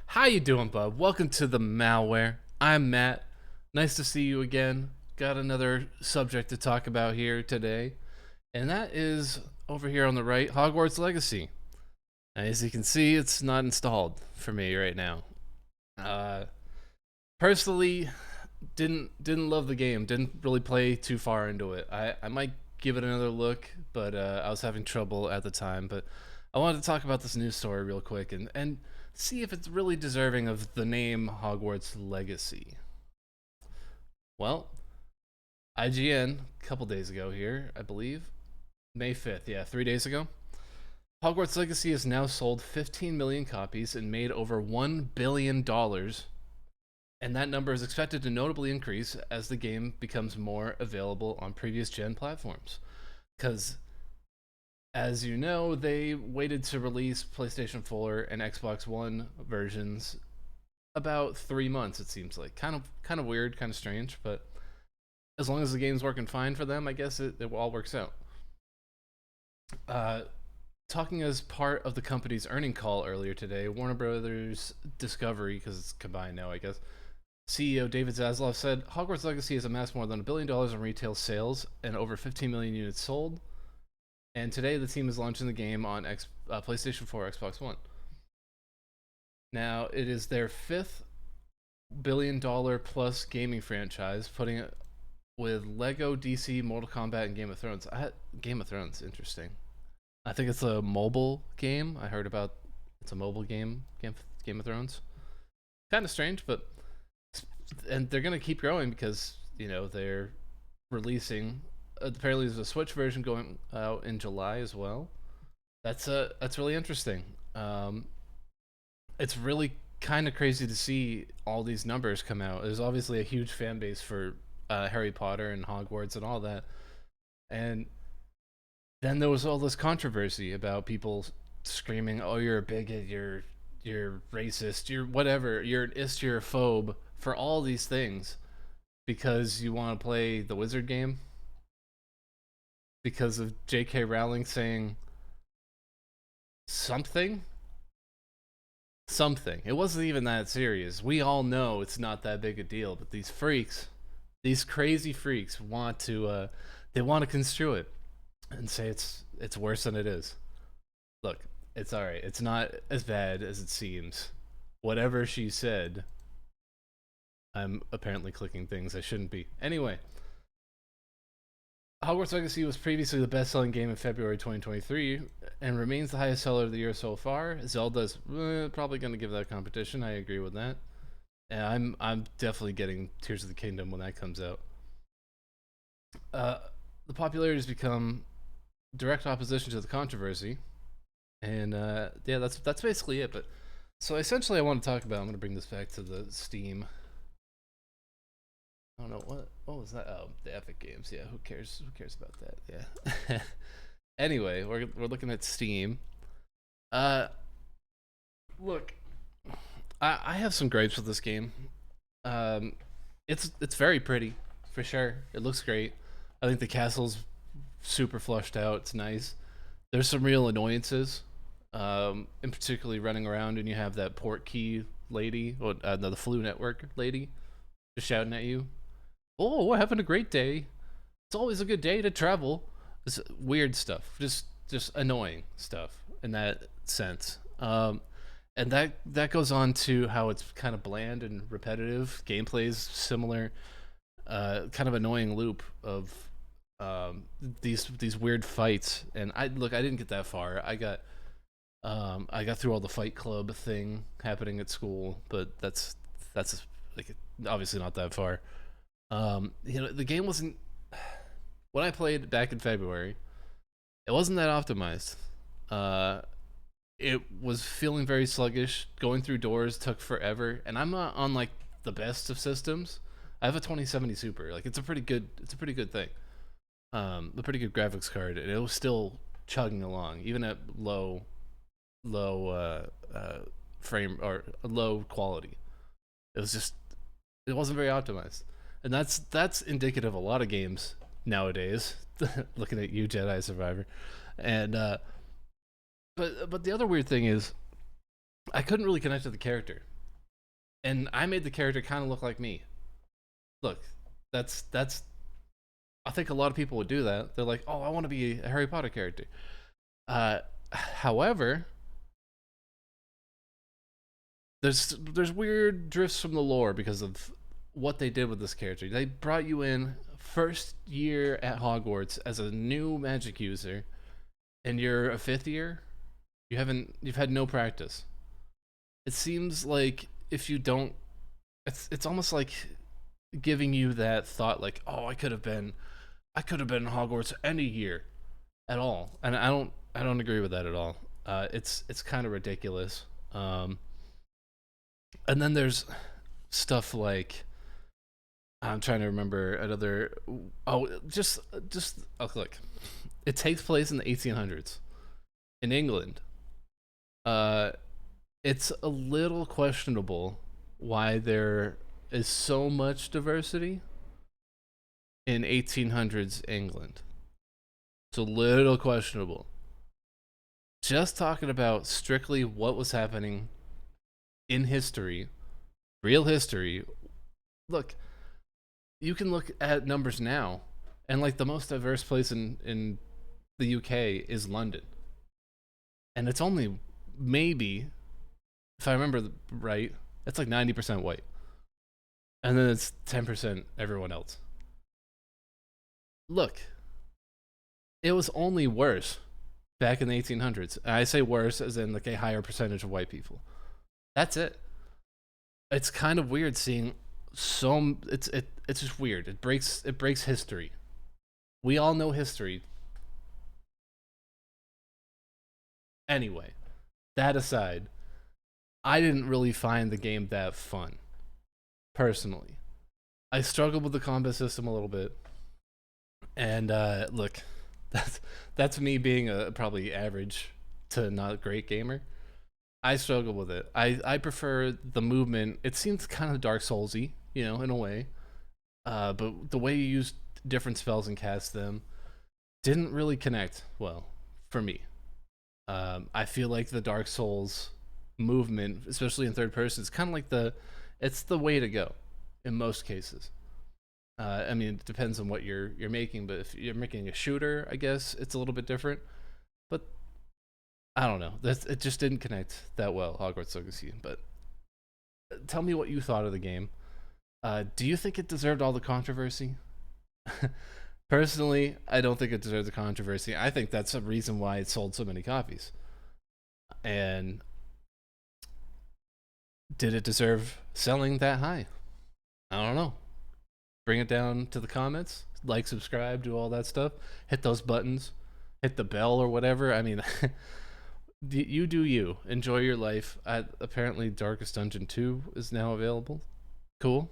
How you doing, bub? Welcome to the malware. I'm Matt. Nice to see you again. Got another subject to talk about here today, and that is over here on the right, Hogwarts Legacy. As you can see, it's not installed for me right now. Uh, Personally, didn't love the game. Didn't really play too far into it. I might give it another look, but I was having trouble at the time. But I wanted to talk about this news story real quick and see if it's really deserving of the name Hogwarts Legacy. Well, IGN a couple days ago here, I believe, May 5th, yeah, 3 days ago. Hogwarts Legacy has now sold 15 million copies and made over $1 billion, and that number is expected to notably increase as the game becomes more available on previous gen platforms. Because, as you know, they waited to release PlayStation 4 and Xbox One versions about 3 months. It seems like kind of weird, kind of strange, but as long as the game's working fine for them, I guess it all works out. Uh, Talking as part of the company's earning call earlier today, Warner Brothers Discovery, because it's combined now, I guess, CEO David Zaslav said Hogwarts Legacy has amassed more than $1 billion in retail sales and over 15 million units sold. And today, the team is launching the game on PlayStation 4, Xbox One. Now, it is their fifth $1 billion plus gaming franchise, putting it with Lego, DC, Mortal Kombat, and Game of Thrones. Game of Thrones, interesting. I think it's a mobile game. I heard about it's a mobile Game of Thrones. Kind of strange, but and they're gonna keep growing because they're releasing. Apparently, there's a Switch version going out in July as well. That's really interesting. It's really kind of crazy to see all these numbers come out. There's obviously a huge fan base for Harry Potter and Hogwarts and all that, and then there was all this controversy about people screaming, "Oh, you're a bigot, you're racist, you're whatever, you're an istrophobe for all these things because you want to play the Wizard game because of J.K. Rowling saying something." Something. It wasn't even that serious. We all know it's not that big a deal, but these freaks, these crazy freaks, want to they want to construe it and say it's worse than it is. Look, it's all right. It's not as bad as it seems. Whatever she said, I'm apparently clicking things I shouldn't be. Anyway, Hogwarts Legacy was previously the best-selling game in February 2023 and remains the highest seller of the year so far. Zelda's probably going to give that competition. I agree with that. And I'm definitely getting Tears of the Kingdom when that comes out. The popularity has become direct opposition to the controversy, and yeah, that's basically it. But so essentially, I want to talk about. I'm going to bring this back to the Steam. I don't know what was that. Oh, the Epic Games. Yeah, who cares about that? Yeah. Anyway, we're looking at Steam. Look, I have some gripes with this game. It's very pretty for sure. It looks great. I think the castle's super flushed out. It's nice. There's some real annoyances, in particularly running around and you have that port key lady, or no, the Flu Network lady, just shouting at you. "Oh, we're having a great day. It's always a good day to travel." It's weird stuff, just annoying stuff in that sense. And that goes on to how it's kind of bland and repetitive. Gameplay's similar, kind of annoying loop of these weird fights. And I didn't get that far. I got through all the Fight Club thing happening at school, but that's like obviously not that far. The game wasn't, when I played back in February, it wasn't that optimized. It was feeling very sluggish. Going through doors took forever, and I'm not on like the best of systems. I have a 2070 Super. Like it's a pretty good thing. A pretty good graphics card, and it was still chugging along, even at low frame or low quality. It wasn't very optimized, and that's indicative of a lot of games nowadays. Looking at you, Jedi Survivor, and but the other weird thing is I couldn't really connect to the character. and I made the character kind of look like me. Look, that's. I think a lot of people would do that. They're like, "Oh, I want to be a Harry Potter character." However, there's weird drifts from the lore because of what they did with this character. They brought you in first year at Hogwarts as a new magic user, and you're a fifth year. You've had no practice. It seems like if you don't, it's almost like giving you that thought like, oh, I could have been in Hogwarts any year at all, and I don't agree with that at all. It's kind of ridiculous. And then there's stuff like I'm trying to remember another. Oh, just oh, look. It takes place in the 1800s in England. Uh, it's a little questionable why there is so much diversity in 1800s England. It's a little questionable. Just talking about strictly what was happening in history, real history. Look, you can look at numbers now, and like the most diverse place in the UK is London, and it's only maybe, if I remember right, it's like 90% white, and then it's 10% everyone else. Look, it was only worse back in the 1800s. I say worse as in like a higher percentage of white people. That's it. It's kind of weird seeing it's just weird. It breaks history. We all know history. Anyway, that aside, I didn't really find the game that fun personally. I struggled with the combat system a little bit, and look, that's that's me being a probably average to not great gamer. I struggle with it. I prefer the movement. It seems kind of Dark Soulsy, in a way. But the way you use different spells and cast them didn't really connect well for me. I feel like the Dark Souls movement, especially in third person, is kind of like it's the way to go in most cases. I mean, it depends on what you're making, but if you're making a shooter, I guess it's a little bit different. But I don't know. It just didn't connect that well, Hogwarts Legacy. But tell me what you thought of the game. Do you think it deserved all the controversy? Personally, I don't think it deserved the controversy. I think that's a reason why it sold so many copies. And did it deserve selling that high? I don't know. Bring it down to the comments. Like, subscribe, do all that stuff. Hit those buttons. Hit the bell or whatever. I mean, you do you. Enjoy your life. Apparently, Darkest Dungeon 2 is now available. Cool.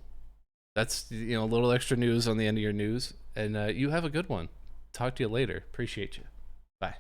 That's a little extra news on the end of your news. And you have a good one. Talk to you later. Appreciate you. Bye.